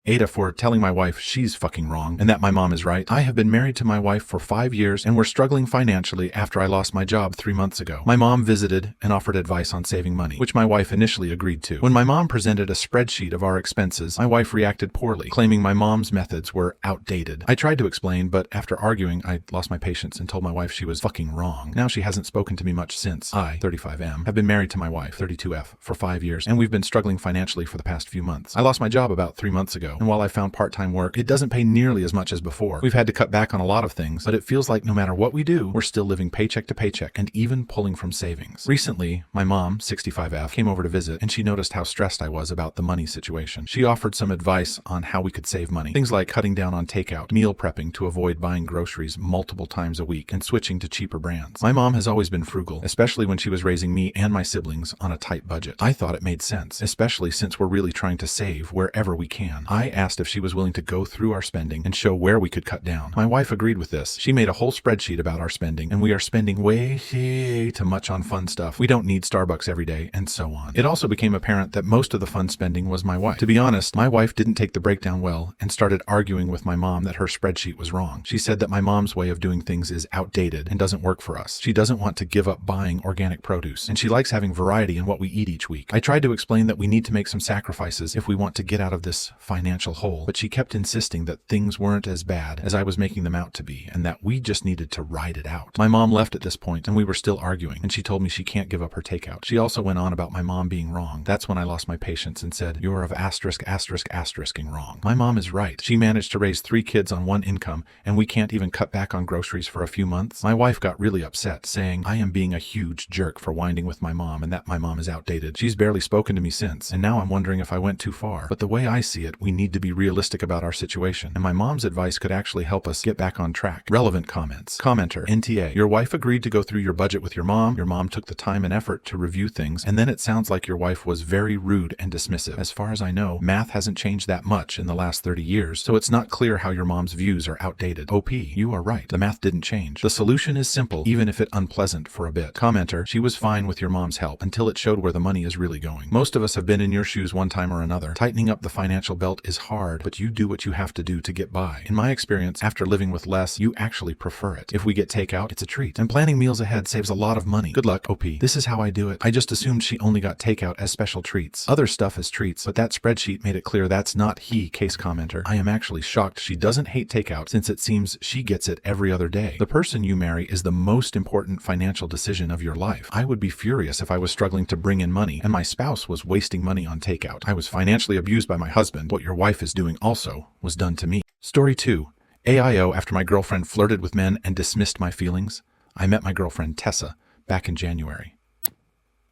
AITA for telling my wife she's fucking wrong and that my mom is right. I have been married to my wife for 5 years and we're struggling financially after I lost my job 3 months ago. My mom visited and offered advice on saving money, which my wife initially agreed to. When my mom presented a spreadsheet of our expenses, my wife reacted poorly, claiming my mom's methods were outdated. I tried to explain, but after arguing, I lost my patience and told my wife she was fucking wrong. Now she hasn't spoken to me much since. I, 35M, have been married to my wife, 32F, for 5 years, and we've been struggling financially for the past few months. I lost my job about 3 months ago, and while I found part-time work, it doesn't pay nearly as much as before. We've had to cut back on a lot of things, but it feels like no matter what we do, we're still living paycheck to paycheck and even pulling from savings. Recently, my mom, 65F, came over to visit, and she noticed how stressed I was about the money situation. She offered some advice on how we could save money. Things like cutting down on takeout, meal prepping to avoid buying groceries multiple times a week, and switching to cheaper brands. My mom has always been frugal, especially when she was raising me and my siblings on a tight budget. I thought it made sense, especially since we're really trying to save wherever we can. I asked if she was willing to go through our spending and show where we could cut down. My wife agreed with this. She made a whole spreadsheet about our spending, and we are spending way too much on fun stuff. We don't need Starbucks every day, and so on. It also became apparent that most of the fun spending was my wife. To be honest, my wife didn't take the breakdown well and started arguing with my mom that her spreadsheet was wrong. She said that my mom's way of doing things is outdated and doesn't work for us. She doesn't want to give up buying organic produce, and she likes having variety in what we eat each week. I tried to explain that we need to make some sacrifices if we want to get out of this financial hole, but she kept insisting that things weren't as bad as I was making them out to be, and that we just needed to ride it out. My mom left at this point, and we were still arguing, and she told me she can't give up her takeout. She also went on about my mom being wrong. That's when I lost my patience and said, "You're of *****ing wrong. My mom is right. She managed to raise 3 kids on one income, and we can't even cut back on groceries for a few months." My wife got really upset, saying I am being a huge jerk for whining with my mom and that my mom is outdated. She's barely spoken to me since, and now I'm wondering if I went too far. But the way I see it, we need to be realistic about our situation, and my mom's advice could actually help us get back on track. Relevant comments. Commenter, NTA. Your wife agreed to go through your budget with your mom. Your mom took the time and effort to review things, and then it sounds like your wife was very rude and dismissive. As far as I know, math hasn't changed that much in the last 30 years, so it's not clear how your mom's views are outdated. OP, you are right. The math didn't change. The solution is simple, even if it unpleasant for a bit. Commenter, she was fine with your mom's help until it showed where the money is really going. Most of us have been in your shoes one time or another. Tightening up the financial belt is hard, but you do what you have to do to get by. In my experience, after living with less, you actually prefer it. If we get takeout, it's a treat. And planning meals ahead saves a lot of money. Good luck, OP. This is how I do it. I just assumed she only got takeout as special treats. Other stuff as treats, but that spreadsheet made it clear that's not he. Case commenter. I am actually shocked she doesn't hate takeout, since it seems she gets it every other day. The person you marry is the most important financial decision of your life. I would be furious if I was struggling to bring in money and my spouse was wasting money on takeout. I was financially abused by my husband. What your wife is doing also was done to me. Story 2. AIO. After my girlfriend flirted with men and dismissed my feelings, I met my girlfriend Tessa back in January.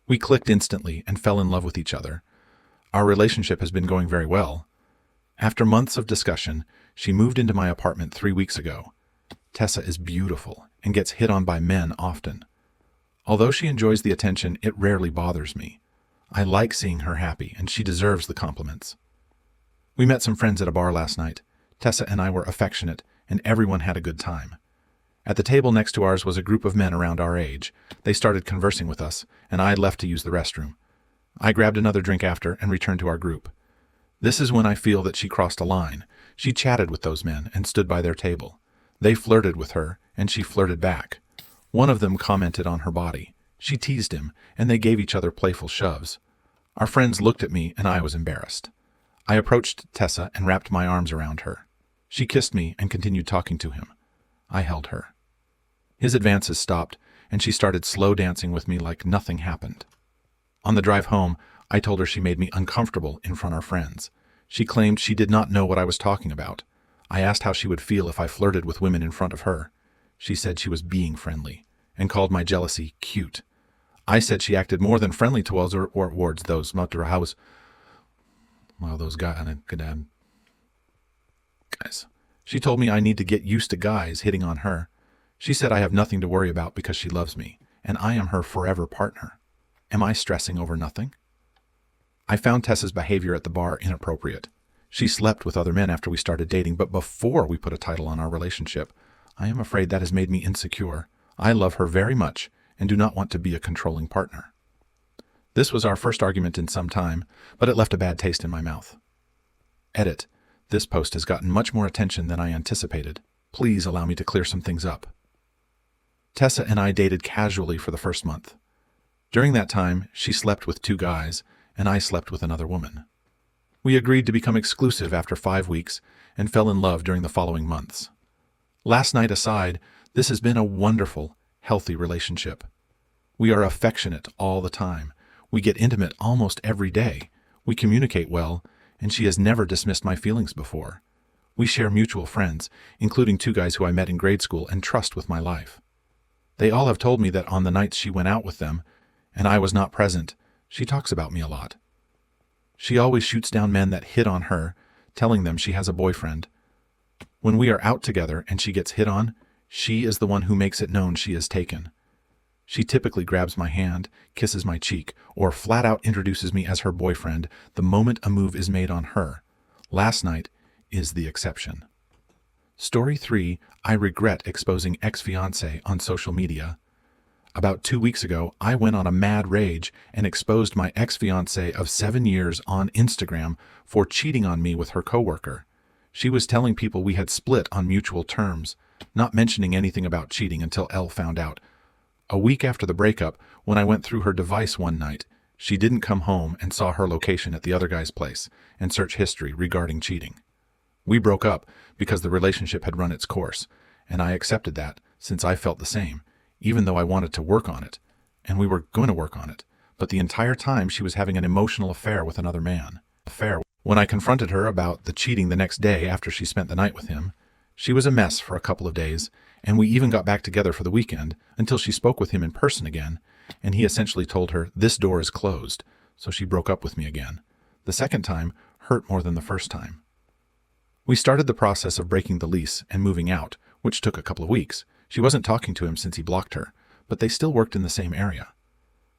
We clicked instantly and fell in love with each other. Our relationship has been going very well. After months of discussion, she moved into my apartment 3 weeks ago. Tessa is beautiful and gets hit on by men often. Although she enjoys the attention, it rarely bothers me. I like seeing her happy, and she deserves the compliments. We met some friends at a bar last night. Tessa and I were affectionate, and everyone had a good time. At the table next to ours was a group of men around our age. They started conversing with us, and I left to use the restroom. I grabbed another drink after and returned to our group. This is when I feel that she crossed a line. She chatted with those men and stood by their table. They flirted with her, and she flirted back. One of them commented on her body. She teased him, and they gave each other playful shoves. Our friends looked at me, and I was embarrassed. I approached Tessa and wrapped my arms around her. She kissed me and continued talking to him. I held her. His advances stopped, and she started slow dancing with me like nothing happened. On the drive home, I told her she made me uncomfortable in front of our friends. She claimed she did not know what I was talking about. I asked how she would feel if I flirted with women in front of her. She said she was being friendly, and called my jealousy cute. I said she acted more than friendly towards those guys. She told me I need to get used to guys hitting on her. She said I have nothing to worry about because she loves me, and I am her forever partner. Am I stressing over nothing? I found Tessa's behavior at the bar inappropriate. She slept with other men after we started dating, but before we put a title on our relationship. I am afraid that has made me insecure. I love her very much and do not want to be a controlling partner. This was our first argument in some time, but it left a bad taste in my mouth. Edit. This post has gotten much more attention than I anticipated. Please allow me to clear some things up. Tessa and I dated casually for the first month. During that time, she slept with 2 guys, and I slept with another woman. We agreed to become exclusive after 5 weeks and fell in love during the following months. Last night aside, this has been a wonderful, healthy relationship. We are affectionate all the time. We get intimate almost every day. We communicate well, and she has never dismissed my feelings before. We share mutual friends, including 2 guys who I met in grade school and trust with my life. They all have told me that on the nights she went out with them, and I was not present, she talks about me a lot. She always shoots down men that hit on her, telling them she has a boyfriend. When we are out together and she gets hit on, she is the one who makes it known she is taken. She typically grabs my hand, kisses my cheek, or flat out introduces me as her boyfriend the moment a move is made on her. Last night is the exception. Story 3, I regret exposing ex-fiancé on social media. About 2 weeks ago, I went on a mad rage and exposed my ex-fiancé of 7 years on Instagram for cheating on me with her coworker. She was telling people we had split on mutual terms, not mentioning anything about cheating until Elle found out. A week after the breakup, when I went through her device one night, she didn't come home and saw her location at the other guy's place and search history regarding cheating. We broke up because the relationship had run its course, and I accepted that since I felt the same, even though I wanted to work on it, and we were going to work on it. But the entire time she was having an emotional affair with another man. When I confronted her about the cheating the next day after she spent the night with him, she was a mess for a couple of days, and we even got back together for the weekend until she spoke with him in person again, and he essentially told her, "This door is closed," so she broke up with me again. The second time hurt more than the first time. We started the process of breaking the lease and moving out, which took a couple of weeks. She wasn't talking to him since he blocked her, but they still worked in the same area.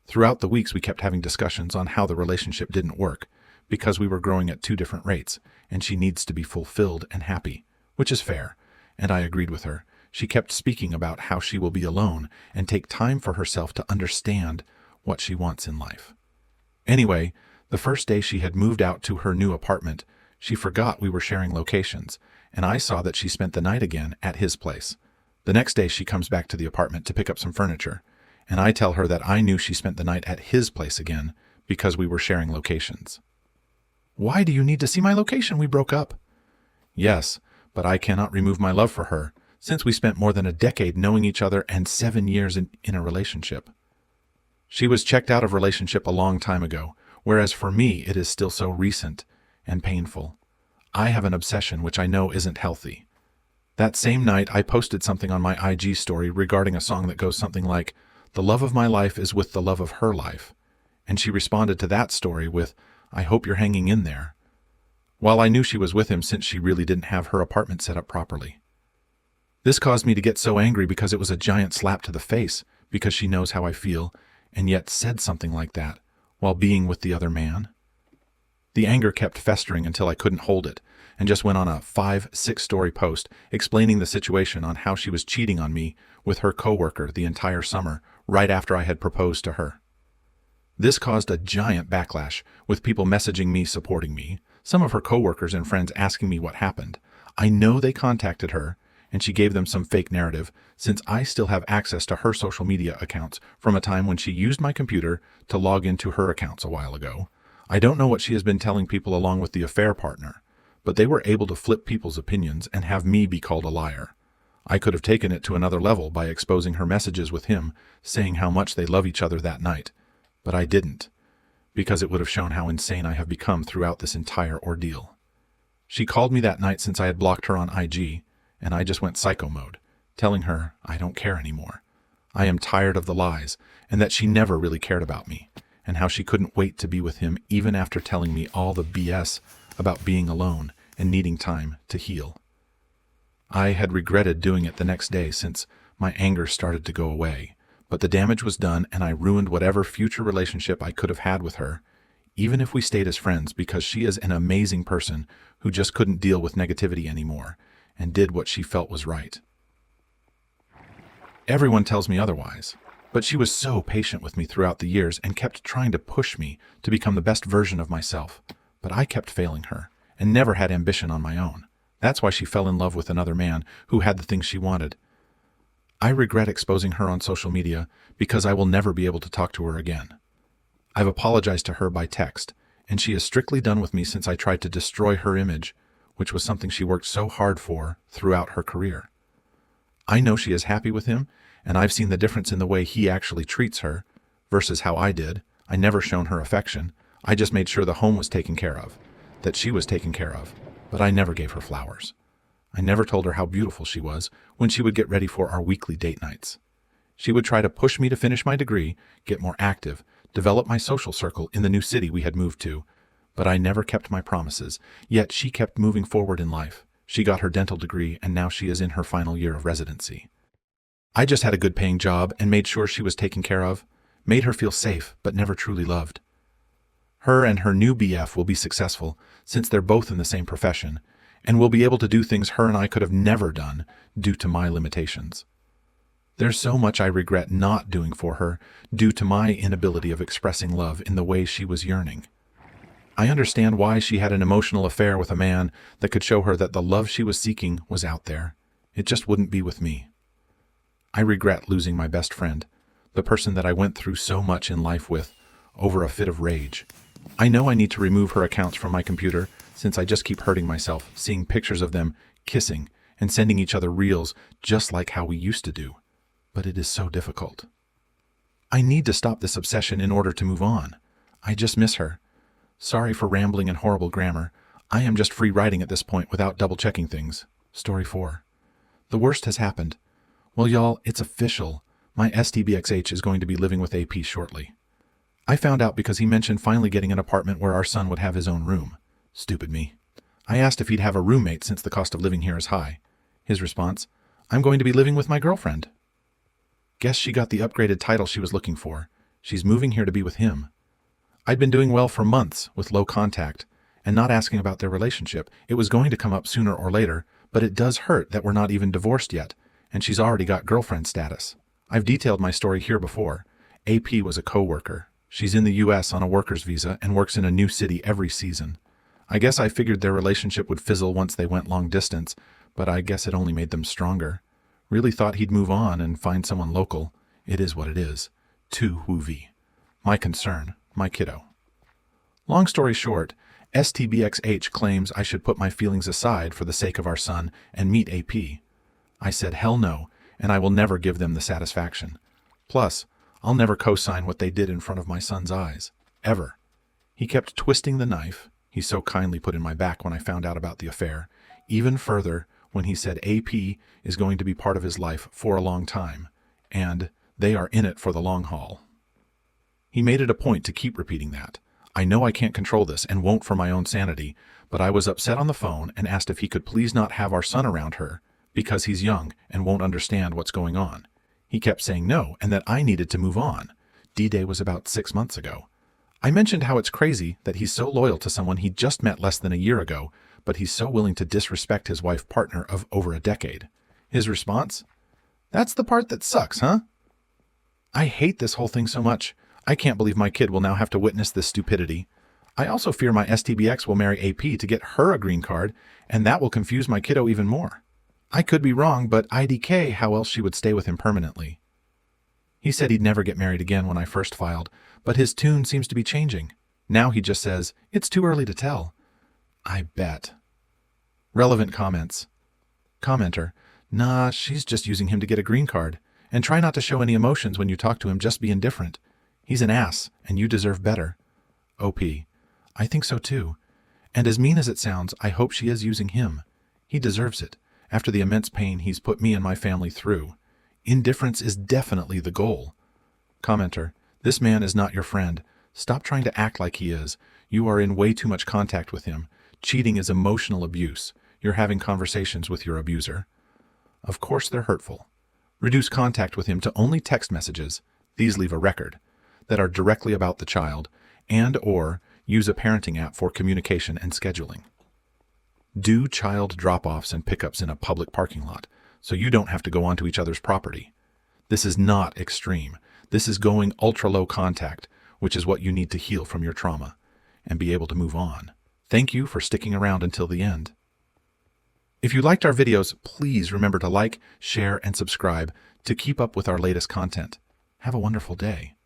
Throughout the weeks, we kept having discussions on how the relationship didn't work, because we were growing at 2 different rates, and she needs to be fulfilled and happy, which is fair, and I agreed with her. She kept speaking about how she will be alone and take time for herself to understand what she wants in life. Anyway, the first day she had moved out to her new apartment, she forgot we were sharing locations, and I saw that she spent the night again at his place. The next day she comes back to the apartment to pick up some furniture, and I tell her that I knew she spent the night at his place again because we were sharing locations. "Why do you need to see my location? We broke up." "Yes, but I cannot remove my love for her, since we spent more than a decade knowing each other and 7 years in a relationship." She was checked out of relationship a long time ago, whereas for me it is still so recent and painful. I have an obsession which I know isn't healthy. That same night, I posted something on my IG story regarding a song that goes something like, "The love of my life is with the love of her life," and she responded to that story with, "I hope you're hanging in there," while I knew she was with him since she really didn't have her apartment set up properly. This caused me to get so angry because it was a giant slap to the face because she knows how I feel and yet said something like that while being with the other man. The anger kept festering until I couldn't hold it and just went on a 5-6-story post explaining the situation on how she was cheating on me with her coworker the entire summer right after I had proposed to her. This caused a giant backlash, with people messaging me supporting me, some of her coworkers and friends asking me what happened. I know they contacted her, and she gave them some fake narrative, since I still have access to her social media accounts from a time when she used my computer to log into her accounts a while ago. I don't know what she has been telling people along with the affair partner, but they were able to flip people's opinions and have me be called a liar. I could have taken it to another level by exposing her messages with him, saying how much they love each other that night, but I didn't, because it would have shown how insane I have become throughout this entire ordeal. She called me that night since I had blocked her on IG, and I just went psycho mode, telling her I don't care anymore. I am tired of the lies, and that she never really cared about me, and how she couldn't wait to be with him even after telling me all the BS about being alone and needing time to heal. I had regretted doing it the next day since my anger started to go away, but the damage was done and I ruined whatever future relationship I could have had with her, even if we stayed as friends, because she is an amazing person who just couldn't deal with negativity anymore and did what she felt was right. Everyone tells me otherwise, but she was so patient with me throughout the years and kept trying to push me to become the best version of myself, but I kept failing her, and never had ambition on my own. That's why she fell in love with another man who had the things she wanted. I regret exposing her on social media because I will never be able to talk to her again. I've apologized to her by text, and she is strictly done with me since I tried to destroy her image, which was something she worked so hard for throughout her career. I know she is happy with him, and I've seen the difference in the way he actually treats her versus how I did. I never shown her affection. I just made sure the home was taken care of, that she was taken care of, but I never gave her flowers. I never told her how beautiful she was when she would get ready for our weekly date nights. She would try to push me to finish my degree, get more active, develop my social circle in the new city we had moved to, but I never kept my promises, yet she kept moving forward in life. She got her dental degree, and now she is in her final year of residency. I just had a good-paying job and made sure she was taken care of, made her feel safe, but never truly loved. Her and her new BF will be successful, since they're both in the same profession, and will be able to do things her and I could have never done due to my limitations. There's so much I regret not doing for her due to my inability of expressing love in the way she was yearning. I understand why she had an emotional affair with a man that could show her that the love she was seeking was out there. It just wouldn't be with me. I regret losing my best friend, the person that I went through so much in life with, over a fit of rage. I know I need to remove her accounts from my computer since I just keep hurting myself seeing pictures of them kissing and sending each other reels just like how we used to do. But it is so difficult. I need to stop this obsession in order to move on. I just miss her. Sorry for rambling and horrible grammar. I am just free writing at this point without double-checking things. Story 4. The worst has happened. Well, y'all, it's official. My STBXH is going to be living with AP shortly. I found out because he mentioned finally getting an apartment where our son would have his own room. Stupid me. I asked if he'd have a roommate since the cost of living here is high. His response, I'm going to be living with my girlfriend. Guess she got the upgraded title she was looking for. She's moving here to be with him. I'd been doing well for months with low contact and not asking about their relationship. It was going to come up sooner or later, but it does hurt that we're not even divorced yet, and she's already got girlfriend status. I've detailed my story here before. AP was a co-worker. She's in the US on a worker's visa and works in a new city every season. I guess I figured their relationship would fizzle once they went long distance, but I guess it only made them stronger. Really thought he'd move on and find someone local. It is what it is. Too woovy. My concern, my kiddo. Long story short, STBXH claims I should put my feelings aside for the sake of our son and meet AP. I said hell no, and I will never give them the satisfaction. Plus, I'll never co-sign what they did in front of my son's eyes. Ever. He kept twisting the knife he so kindly put in my back when I found out about the affair, even further when he said AP is going to be part of his life for a long time, and they are in it for the long haul. He made it a point to keep repeating that. I know I can't control this and won't for my own sanity, but I was upset on the phone and asked if he could please not have our son around her because he's young and won't understand what's going on. He kept saying no and that I needed to move on. D-Day was about 6 months ago. I mentioned how it's crazy that he's so loyal to someone he just met less than a year ago, but he's so willing to disrespect his wife partner of over a decade. His response? That's the part that sucks, huh? I hate this whole thing so much. I can't believe my kid will now have to witness this stupidity. I also fear my STBX will marry AP to get her a green card, and that will confuse my kiddo even more. I could be wrong, but IDK how else she would stay with him permanently. He said he'd never get married again when I first filed, but his tune seems to be changing. Now he just says, it's too early to tell. I bet. Relevant comments. Commenter, nah, she's just using him to get a green card. And try not to show any emotions when you talk to him, just be indifferent. He's an ass, and you deserve better. OP, I think so too. And as mean as it sounds, I hope she is using him. He deserves it, after the immense pain he's put me and my family through. Indifference is definitely the goal. Commenter, this man is not your friend. Stop trying to act like he is. You are in way too much contact with him. Cheating is emotional abuse. You're having conversations with your abuser. Of course they're hurtful. Reduce contact with him to only text messages. These leave a record that are directly about the child, and or use a parenting app for communication and scheduling. Do child drop-offs and pickups in a public parking lot, so you don't have to go onto each other's property. This is not extreme. This is going ultra-low contact, which is what you need to heal from your trauma and be able to move on. Thank you for sticking around until the end. If you liked our videos, please remember to like, share, and subscribe to keep up with our latest content. Have a wonderful day.